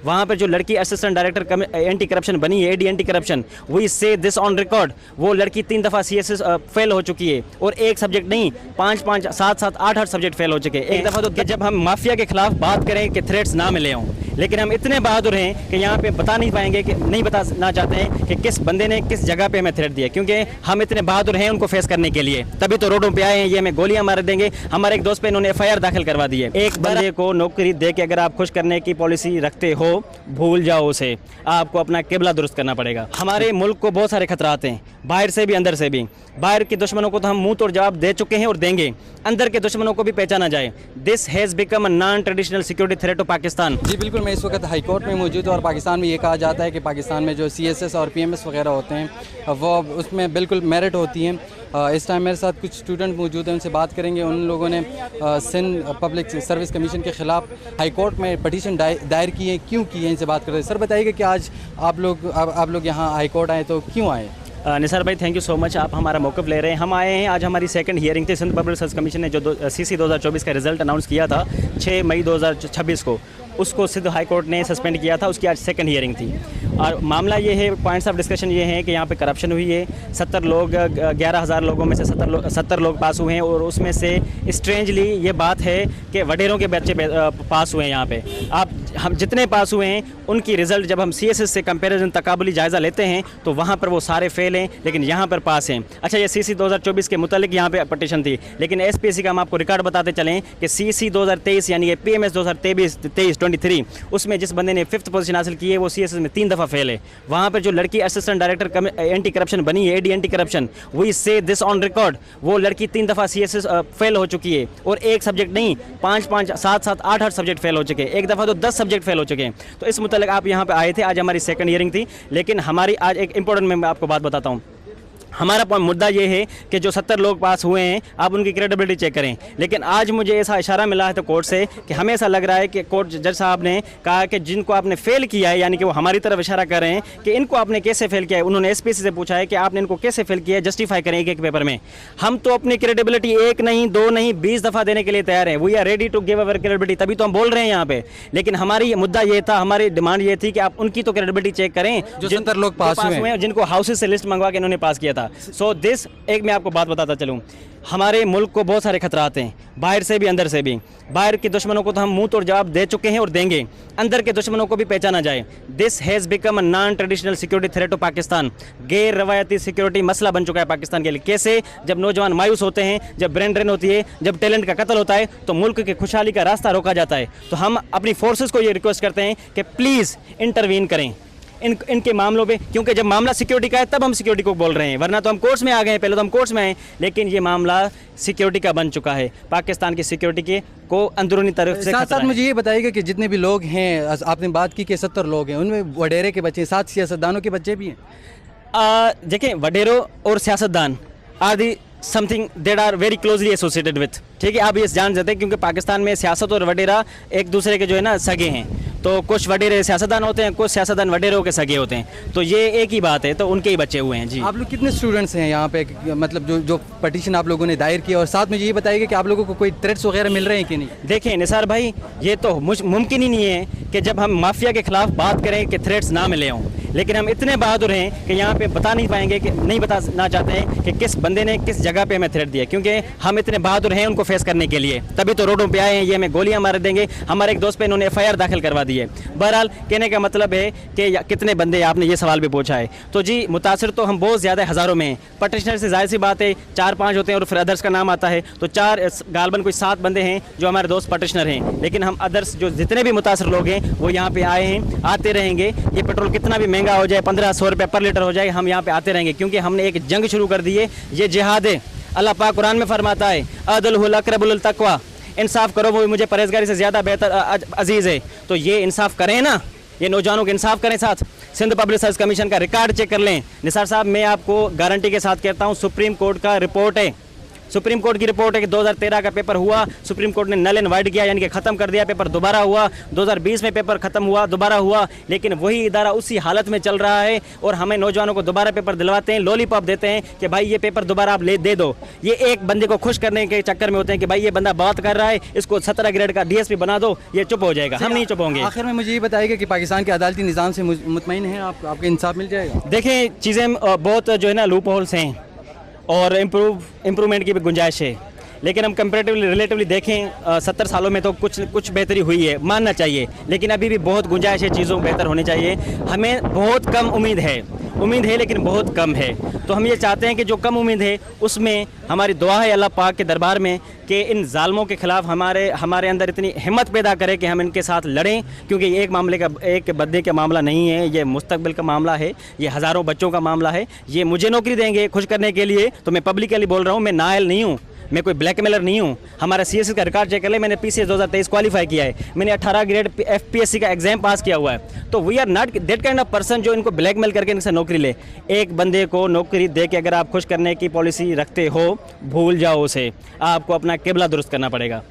वहाँ पर जो लड़की असिस्टेंट डायरेक्टर एंटी करप्शन बनी है, एडी एंटी करप्शन, वी से दिस ऑन रिकॉर्ड, वो लड़की 3 दफ़ा CSS फेल हो चुकी है, और एक सब्जेक्ट नहीं 5-5, 7-7, 8-8 सब्जेक्ट फेल हो चुके हैं। एक दफ़ा तो जब हम माफिया के खिलाफ बात करें कि थ्रेट्स ना मिले हों, लेकिन हम इतने बहादुर हैं कि यहाँ पे बता नहीं पाएंगे, कि नहीं बताना चाहते हैं कि किस बंदे ने किस जगह पे हमें थ्रेट दिया, क्योंकि हम इतने बहादुर हैं उनको फेस करने के लिए, तभी तो रोडों पे आए हैं। ये हमें गोलियां मार देंगे। हमारे एक दोस्त पे इन्होंने FIR दाखिल करवा दी है। एक बंदे को नौकरी दे के अगर आप खुश करने की पॉलिसी रखते हो, भूल जाओ उसे, आपको अपना किबला दुरुस्त करना पड़ेगा। हमारे मुल्क को बहुत सारे खतरात हैं, बाहर से भी अंदर से भी। बाहर के दुश्मनों को तो हम मुंह तोड़ जवाब दे चुके हैं और देंगे, अंदर के दुश्मनों को भी पहचाना जाए। This has become a non traditional security threat to Pakistan. जी बिल्कुल, मैं इस वक्त हाई कोर्ट में मौजूद हूँ और पाकिस्तान में ये कहा जाता है कि पाकिस्तान में जो CSS और PMS वगैरह होते हैं वो उसमें बिल्कुल मेरिट होती हैं। इस टाइम मेरे साथ कुछ स्टूडेंट मौजूद हैं, उनसे बात करेंगे। उन लोगों ने सिंध पब्लिक सर्विस कमीशन के ख़िलाफ़ हाई कोर्ट में पटिशन दायर की है। क्यों की है, इनसे बात कर रहे हैं। सर बताइएगा कि आज आप लोग यहाँ हाई कोर्ट आए तो क्यों आए? निसार भाई, थैंक यू सो मच, आप हमारा मौक़िफ़ ले रहे हैं। हम आए हैं, आज हमारी सेकंड हियरिंग थी। सिंध पब्लिक सर्विस कमीशन ने जो CC 2024 का रिज़ल्ट अनाउंस किया था 6 मई 2026 को, उसको सिंध हाई कोर्ट ने सस्पेंड किया था। उसकी आज सेकंड हियरिंग थी और मामला ये है, पॉइंट्स ऑफ डिस्कशन ये हैं कि यहाँ पे करप्शन हुई है। 70 लोग, 11,000 लोगों में से 70 लोग पास हुए हैं, और उसमें से स्ट्रेंजली ये बात है कि वडेरों के बच्चे पास हुए हैं। यहाँ पे हम जितने पास हुए हैं उनकी रिज़ल्ट जब हम CSS से कंपैरिजन तकाबुली जायज़ा लेते हैं तो वहाँ पर वो सारे फेल हैं, लेकिन यहाँ पर पास हैं। अच्छा, ये CC 2024 के मुतालिक यहाँ पे पटिशन थी, लेकिन SPSC का हम आपको रिकॉर्ड बताते चलें कि CC 2023 यानी कि PMS 2023 उसमें जिस बंदे ने 5th पोजीशन हासिल की है वो CSS में 3 दफ़ा फेल है। वहाँ पर जो लड़की असिस्टेंट डायरेक्टर एंटी करप्शन बनी है, एडी एंटी करप्शन, वी से दिस ऑन रिकॉर्ड, वो लड़की 3 दफ़ा CSS फेल हो चुकी है, और एक सब्जेक्ट नहीं 5-5, 7-7, 8-8 सब्जेक्ट फेल हो चुके हैं। एक दफ़ा तो 10 सब्जेक्ट फेल हो चुके हैं। तो इस मुतालिक आप यहाँ पे आए थे, आज हमारी सेकंड हियरिंग थी। लेकिन हमारी आज एक इंपॉर्टेंट, मैं आपको बात बताता हूँ। हमारा मुद्दा ये है कि जो 70 लोग पास हुए हैं आप उनकी क्रेडिबिलिटी चेक करें, लेकिन आज मुझे ऐसा इशारा मिला है तो कोर्ट से कि हमें ऐसा लग रहा है कि कोर्ट जज साहब ने कहा कि जिनको आपने फेल किया है, यानी कि वो हमारी तरफ इशारा कर रहे हैं कि इनको आपने कैसे फेल किया है। उन्होंने SPSC से पूछा है कि आपने इनको कैसे फेल किया है, जस्टिफाई करें एक पेपर में। हम तो अपनी क्रेडिबिलिटी 1 नहीं 2 नहीं 20 दफ़ा देने के लिए तैयार हैं। We are ready to give our credibility, तभी तो हम बोल रहे हैं यहाँ पे। लेकिन हमारी मुद्दा ये था, हमारी डिमांड ये थी कि आप उनकी तो क्रेडिबिलिटी चेक करें जो 70 लोग पास हुए हैं, जिनको हाउसेज से लिस्ट मंगवा के इन्होंने पास किया था। सो दिस एक मैं आपको बात बताता चलूँ, हमारे मुल्क को बहुत सारे खतरात हैं, बाहर से भी अंदर से भी। बाहर के दुश्मनों को तो हम मुंह तोड़ जवाब दे चुके हैं और देंगे, अंदर के दुश्मनों को भी पहचाना जाए। This has become a non traditional security threat to Pakistan. गैर रवायती सिक्योरिटी मसला बन चुका है पाकिस्तान के लिए। कैसे? जब नौजवान मायूस होते हैं, जब ब्रेन ड्रेन होती है, जब टैलेंट का कत्ल होता है, तो मुल्क की खुशहाली का रास्ता रोका जाता है। तो हम अपनी फोर्सेस को ये रिक्वेस्ट करते हैं कि प्लीज़ इंटरवीन करें इनके मामलों पे, क्योंकि जब मामला सिक्योरिटी का है तब हम सिक्योरिटी को बोल रहे हैं, वरना तो हम कोर्ट्स में आ गए हैं। पहले तो हम कोर्ट्स में आए, लेकिन ये मामला सिक्योरिटी का बन चुका है। पाकिस्तान की सिक्योरिटी के को अंदरूनी तरफ से साथ साथ मुझे ये बताइएगा कि जितने भी लोग हैं, आपने बात की कि 70 लोग हैं, उनमें वडेरे के बच्चे, 7 सियासतदानों के बच्चे भी हैं। देखें, वडेरों और सियासतदान are the something that are very closely associated with, ठीक है। आप ये जान जाते हैं क्योंकि पाकिस्तान में सियासत और वडेरा एक दूसरे के जो है ना सगे हैं। तो कुछ वडेरे सियासतदान होते हैं, कुछ सियासतदान वडेरों के सगे होते हैं, तो ये एक ही बात है, तो उनके ही बच्चे हुए हैं। जी, आप लोग कितने स्टूडेंट्स हैं यहाँ पे, मतलब जो पटिशन आप लोगों ने दायर किया, और साथ में ये बताइएगा कि आप लोगों को कोई थ्रेट्स वगैरह मिल रहे हैं कि नहीं? देखें निसार भाई, ये तो मुमकिन ही नहीं है कि जब हम माफिया के खिलाफ बात करें कि थ्रेट्स ना मिले हों, लेकिन हम इतने बहादुर हैं कि यहाँ पे बता नहीं पाएंगे, कि नहीं बताना चाहते हैं कि किस बंदे ने किस जगह पे हमें थ्रेट दिया, क्योंकि हम इतने बहादुर हैं उनको फेस करने के लिए, तभी तो रोडों पे आए हैं। ये हमें गोलियां मार देंगे। हमारे एक दोस्त पे इन्होंने FIR दाखिल करवा दी है। बहरहाल कहने का मतलब है कि कितने बंदे, आपने ये सवाल भी पूछा है, तो जी मुतासर तो हम बहुत ज़्यादा हज़ारों में हैं। पटिशनर से जाहिर सी बात है 4-5 होते हैं और फिर अदर्स का नाम आता है, तो 4 गालबन कोई 7 बंदे हैं जो हमारे दोस्त पटिशनर हैं, लेकिन हम अदर्स जो जितने भी मुतासर लोग हैं वो यहाँ पे आए हैं, आते रहेंगे। ये पेट्रोल कितना भी महंगा हो जाए, 1500 रुपये पर लीटर हो जाए, हम यहाँ पे आते रहेंगे, क्योंकि हमने एक जंग शुरू कर दी है। ये जिहाद है। अल्लाह पाक कुरान में फरमाता है, अदल अक़रबुल तक़वा, इंसाफ करो वो मुझे परहेजगारी से ज़्यादा बेहतर अजीज़ है। तो ये इंसाफ करें ना, ये नौजवानों के इंसाफ करें। साथ सिंध पब्लिक सर्विस कमीशन का रिकॉर्ड चेक कर लें। निसार साहब, मैं आपको गारंटी के साथ कहता हूँ, सुप्रीम कोर्ट का रिपोर्ट है, सुप्रीम कोर्ट की रिपोर्ट है कि 2013 का पेपर हुआ, सुप्रीम कोर्ट ने नल एंड वाइड किया, यानी कि ख़त्म कर दिया, पेपर दोबारा हुआ, 2020 में पेपर ख़त्म हुआ, दोबारा हुआ, लेकिन वही इदारा उसी हालत में चल रहा है और हमें नौजवानों को दोबारा पेपर दिलवाते हैं, लॉलीपॉप देते हैं कि भाई ये पेपर दोबारा आप दे दो। ये एक बंदे को खुश करने के चक्कर में होते हैं कि भाई ये बंदा बात कर रहा है, इसको 17 ग्रेड का DSP बना दो, ये चुप हो जाएगा। हम नहीं चुप होंगे। आखिर में मुझे ये बताइएगा कि पाकिस्तान के अदालती निज़ाम से मुतमईन हैं आप, आपको इंसाफ मिल जाएगा? देखें, चीज़ें बहुत जो है ना लूप होल्स हैं और इम्प्रूवमेंट की भी गुंजाइश है, लेकिन हम कंपेरेटिवली रिलेटिवली देखें 70 सालों में तो कुछ बेहतरी हुई है, मानना चाहिए, लेकिन अभी भी बहुत गुंजाइश है, चीज़ों बेहतर होनी चाहिए। हमें बहुत कम उम्मीद है लेकिन बहुत कम है। तो हम ये चाहते हैं कि जो कम उम्मीद है उसमें हमारी दुआ है अल्लाह पाक के दरबार में कि इन जालमों के ख़िलाफ़ हमारे अंदर इतनी हिम्मत पैदा करे कि हम इनके साथ लड़ें, क्योंकि ये एक बंदे का मामला नहीं है, ये मुस्तकबिल का मामला है, ये हज़ारों बच्चों का मामला है। ये मुझे नौकरी देंगे खुश करने के लिए, तो मैं पब्लिकली बोल रहा हूँ, मैं नाअहल नहीं हूँ, मैं कोई ब्लैकमेलर नहीं हूँ। हमारा CSS का रिकॉर्ड चेक कर ले, मैंने PCS 2023 क्वालिफाई किया है, मैंने 18 ग्रेड FPSC का एग्जाम पास किया हुआ है। तो we are not that kind of person जो इनको ब्लैकमेल करके इनसे नौकरी ले। एक बंदे को नौकरी दे के अगर आप खुश करने की पॉलिसी रखते हो, भूल जाओ उसे, आपको अपना किबला दुरुस्त करना पड़ेगा।